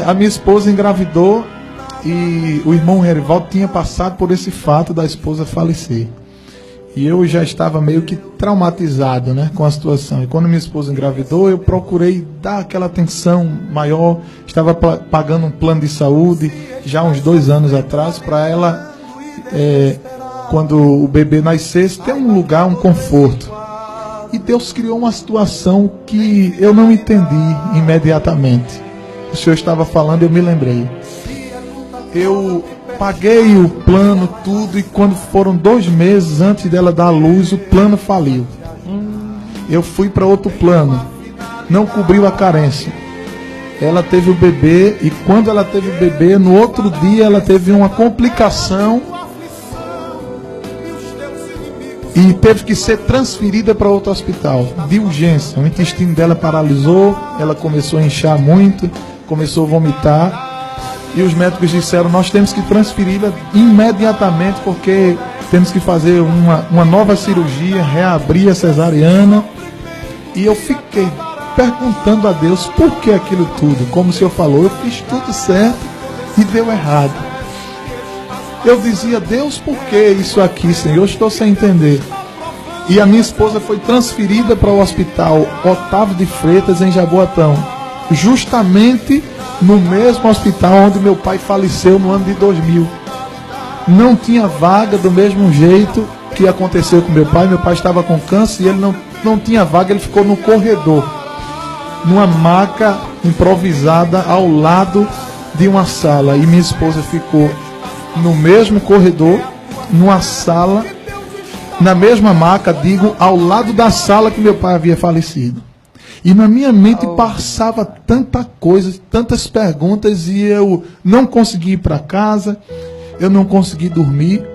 A minha esposa engravidou e o irmão Herivaldo tinha passado por esse fato da esposa falecer. E eu já estava meio que traumatizado, né, com a situação. E quando minha esposa engravidou, eu procurei dar aquela atenção maior. Estava pagando um plano de saúde já há uns 2 anos atrás para ela, quando o bebê nascesse, ter um lugar, um conforto. E Deus criou uma situação que eu não entendi imediatamente. O Senhor estava falando, eu me lembrei. Eu paguei o plano, tudo, e quando foram 2 meses antes dela dar à luz, o plano faliu. Eu fui para outro plano, não cobriu a carência. Ela teve o bebê, e quando ela teve o bebê, no outro dia ela teve uma complicação e teve que ser transferida para outro hospital, de urgência. O intestino dela paralisou, ela começou a inchar muito, começou a vomitar. E os médicos disseram, nós temos que transferi-la imediatamente, porque temos que fazer uma nova cirurgia, reabrir a cesariana. E eu fiquei perguntando a Deus, por que aquilo tudo? Como o Senhor falou, eu fiz tudo certo e deu errado. Eu dizia, Deus, por que isso aqui, Senhor? Eu estou sem entender. E a minha esposa foi transferida para o hospital Otávio de Freitas, em Jaboatão. Justamente no mesmo hospital onde meu pai faleceu no ano de 2000. Não tinha vaga do mesmo jeito que aconteceu com meu pai. Meu pai estava com câncer e ele não tinha vaga, ele ficou no corredor, numa maca improvisada ao lado de uma sala. E minha esposa ficou no mesmo corredor, numa sala, na mesma maca, ao lado da sala que meu pai havia falecido. E na minha mente passava tanta coisa, tantas perguntas, e eu não consegui ir para casa, eu não consegui dormir,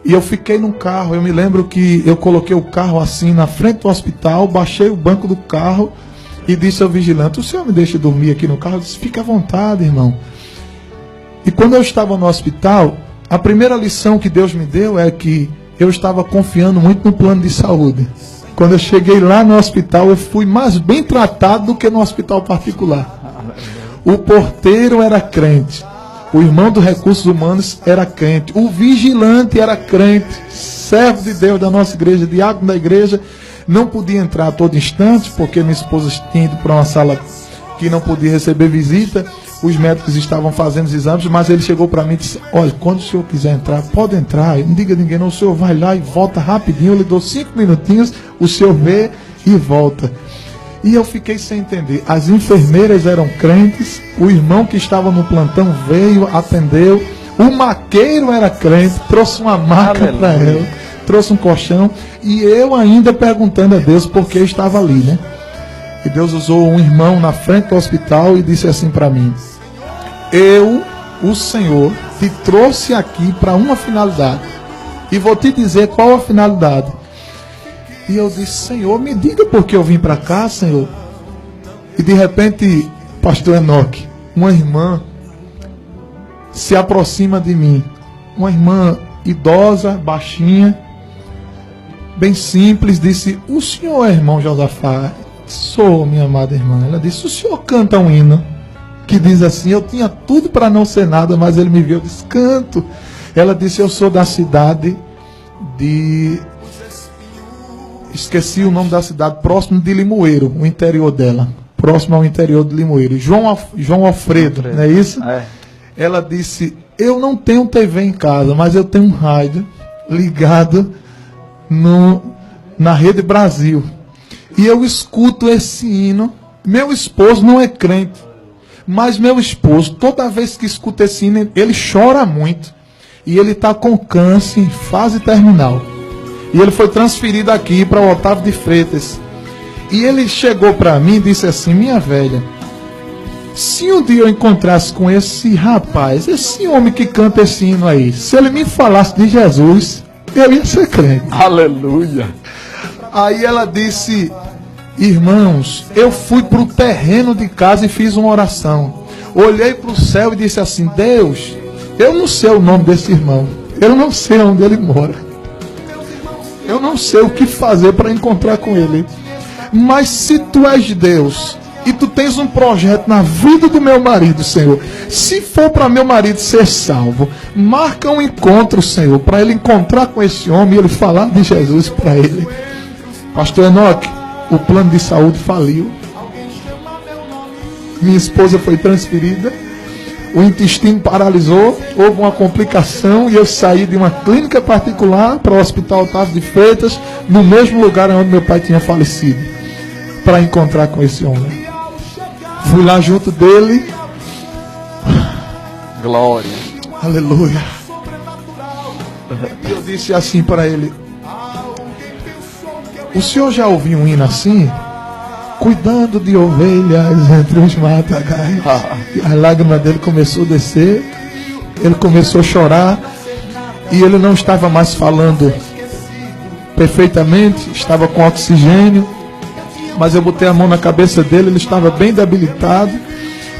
e eu fiquei no carro. Eu me lembro que eu coloquei o carro assim na frente do hospital, baixei o banco do carro e disse ao vigilante, o senhor me deixa dormir aqui no carro? Eu disse, fica à vontade, irmão. E quando eu estava no hospital, a primeira lição que Deus me deu é que eu estava confiando muito no plano de saúde. Quando eu cheguei lá no hospital, eu fui mais bem tratado do que no hospital particular. O porteiro era crente, o irmão dos recursos humanos era crente, o vigilante era crente, servo de Deus da nossa igreja, diácono da igreja. Não podia entrar a todo instante, porque minha esposa tinha ido para uma sala que não podia receber visita. Os médicos estavam fazendo os exames, mas ele chegou para mim e disse, olha, quando o senhor quiser entrar, pode entrar, não diga a ninguém não, o senhor vai lá e volta rapidinho, eu lhe dou 5 minutinhos, o senhor vê e volta. E eu fiquei sem entender. As enfermeiras eram crentes, o irmão que estava no plantão veio, atendeu, o maqueiro era crente, trouxe uma maca para ela, trouxe um colchão, e eu ainda perguntando a Deus por que estava ali, né? E Deus usou um irmão na frente do hospital e disse assim para mim, o Senhor, te trouxe aqui para uma finalidade. E vou te dizer qual a finalidade. E eu disse, Senhor, me diga por que eu vim para cá, Senhor. E de repente, pastor Enoque, uma irmã se aproxima de mim. Uma irmã idosa, baixinha, bem simples, disse, o senhor é irmão Josafá? Sou, minha amada irmã. Ela disse, o senhor canta um hino que diz assim, eu tinha tudo para não ser nada, mas ele me viu, eu disse, canto. Ela disse, eu sou da cidade de... Esqueci o nome da cidade, próximo de Limoeiro, o interior dela. Próximo ao interior de Limoeiro. João Alfredo, não é isso? É. Ela disse, eu não tenho TV em casa, mas eu tenho um rádio ligado na Rede Brasil. E eu escuto esse hino. Meu esposo não é crente, mas meu esposo, toda vez que escuta esse hino, ele chora muito. E ele está com câncer em fase terminal. E ele foi transferido aqui para o Otávio de Freitas. E ele chegou para mim e disse assim, minha velha, se um dia eu encontrasse com esse rapaz, esse homem que canta esse hino aí, se ele me falasse de Jesus, eu ia ser crente. Aleluia. Aí ela disse, irmãos, eu fui para o terreno de casa e fiz uma oração. Olhei para o céu e disse assim, Deus, eu não sei o nome desse irmão, eu não sei onde ele mora, eu não sei o que fazer para encontrar com ele, mas se tu és Deus e tu tens um projeto na vida do meu marido, Senhor. Se for para meu marido ser salvo, marca um encontro, Senhor, para ele encontrar com esse homem e ele falar de Jesus para ele. Pastor Enoque, o plano de saúde faliu. Minha esposa foi transferida, o intestino paralisou, houve uma complicação e eu saí de uma clínica particular para o Hospital Otávio de Freitas, no mesmo lugar onde meu pai tinha falecido, para encontrar com esse homem. Fui lá junto dele. Glória. Aleluia. E eu disse assim para ele: o senhor já ouviu um hino assim? Cuidando de ovelhas entre os matagais. E a lágrima dele começou a descer. Ele começou a chorar. E ele não estava mais falando perfeitamente. Estava com oxigênio. Mas eu botei a mão na cabeça dele. Ele estava bem debilitado.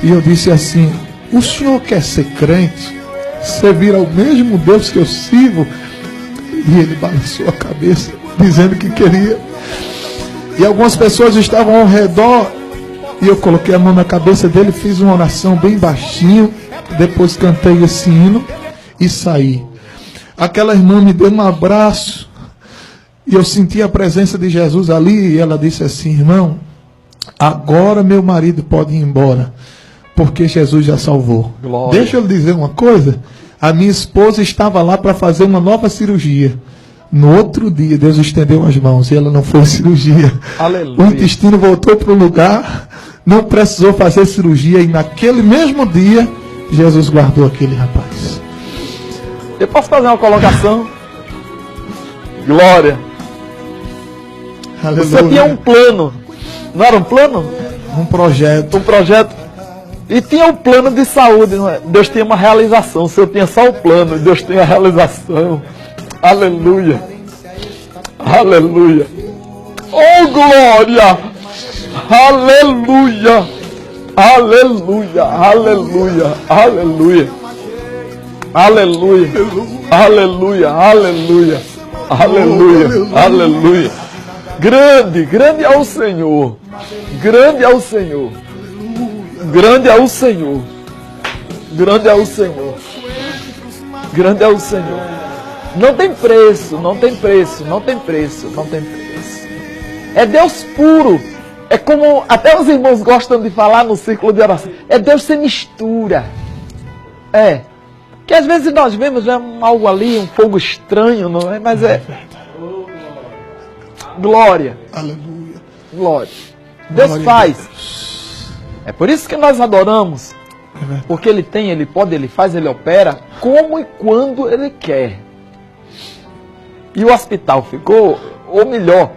E eu disse assim: o senhor quer ser crente? Servir ao mesmo Deus que eu sirvo? E ele balançou a cabeça, dizendo que queria. E algumas pessoas estavam ao redor. E eu coloquei a mão na cabeça dele, fiz uma oração bem baixinho. Depois cantei esse hino e saí. Aquela irmã me deu um abraço. E eu senti a presença de Jesus ali. E ela disse assim: irmão, agora meu marido pode ir embora, porque Jesus já salvou. Glória. Deixa eu lhe dizer uma coisa. A minha esposa estava lá para fazer uma nova cirurgia. No outro dia, Deus estendeu as mãos e ela não foi cirurgia. Aleluia. O intestino voltou para o lugar, não precisou fazer cirurgia. E naquele mesmo dia, Jesus guardou aquele rapaz. Eu posso fazer uma colocação? Glória. Aleluia. Você tinha um plano. Não era um plano? Um projeto. Um projeto. E tinha um plano de saúde. Não é? Deus tinha uma realização. O Senhor tinha só o plano. Deus tem a realização. Aleluia. Aleluia. Oh, glória. Aleluia. Aleluia. Aleluia. Aleluia. Aleluia. Aleluia. Aleluia. Aleluia. Aleluia. Grande, grande é o Senhor. Grande é o Senhor. Grande é o Senhor. Grande é o Senhor. Grande é o Senhor. Não tem preço, não tem preço, não tem preço, não tem preço. É Deus puro. É como até os irmãos gostam de falar no círculo de oração. É Deus sem mistura. É. Que às vezes nós vemos algo ali, um fogo estranho, não é? Mas é. Glória. Aleluia. Glória. Deus Glória faz. a Deus. É por isso que nós adoramos. Porque Ele tem, Ele pode, Ele faz, Ele opera como e quando Ele quer. E o hospital ficou, ou melhor,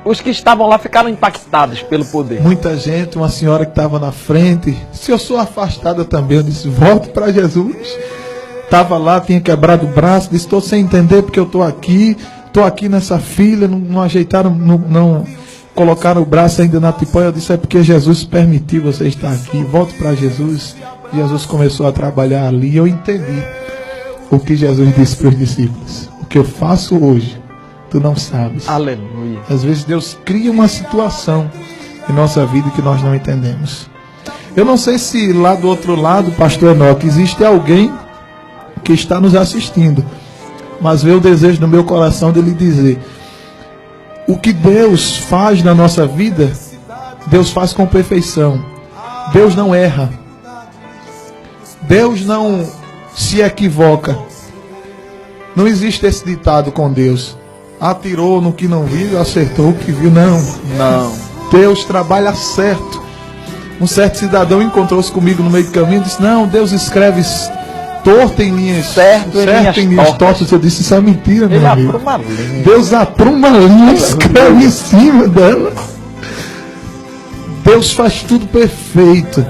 os que estavam lá ficaram impactados pelo poder. Muita gente, uma senhora que estava na frente. Se eu sou afastada também, eu disse: volto para Jesus. Estava lá, tinha quebrado o braço, disse: estou sem entender porque eu estou aqui nessa fila, não ajeitaram, não colocaram o braço ainda na tipóia. Eu disse: é porque Jesus permitiu você estar aqui. Volto para Jesus. Jesus começou a trabalhar ali e eu entendi o que Jesus disse para os discípulos. O que eu faço hoje, tu não sabes. Aleluia. Às vezes Deus cria uma situação em nossa vida que nós não entendemos. Eu não sei se lá do outro lado, pastor Enoque, existe alguém que está nos assistindo, mas veio o desejo no meu coração de lhe dizer: o que Deus faz na nossa vida, Deus faz com perfeição. Deus não erra. Deus não se equivoca. Não existe esse ditado com Deus: atirou no que não viu, acertou o que viu. Não. Não. Deus trabalha certo. Um certo cidadão encontrou-se comigo no meio do caminho e disse: não, Deus escreve torto em linhas certo em linhas tortas. Eu disse: isso é mentira, meu amigo. Apruma a linha. Deus apruma a linha e escreve em cima dela. Deus faz tudo perfeito.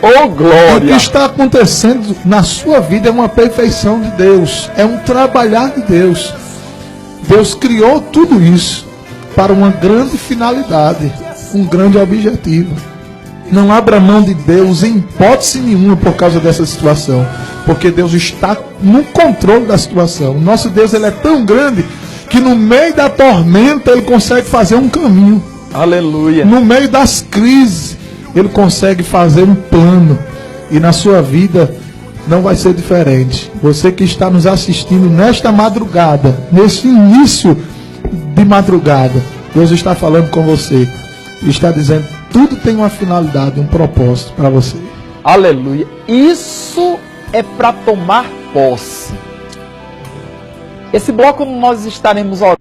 Oh, glória. O que está acontecendo na sua vida é uma perfeição de Deus. É um trabalhar de Deus. Deus criou tudo isso para uma grande finalidade, um grande objetivo. Não abra mão de Deus em hipótese nenhuma por causa dessa situação, porque Deus está no controle da situação. O nosso Deus, ele é tão grande que no meio da tormenta ele consegue fazer um caminho. Aleluia. No meio das crises, Ele consegue fazer um plano. E na sua vida não vai ser diferente. Você que está nos assistindo nesta madrugada, nesse início de madrugada, Deus está falando com você. Está dizendo, tudo tem uma finalidade, um propósito para você. Aleluia. Isso é para tomar posse. Esse bloco nós estaremos orando.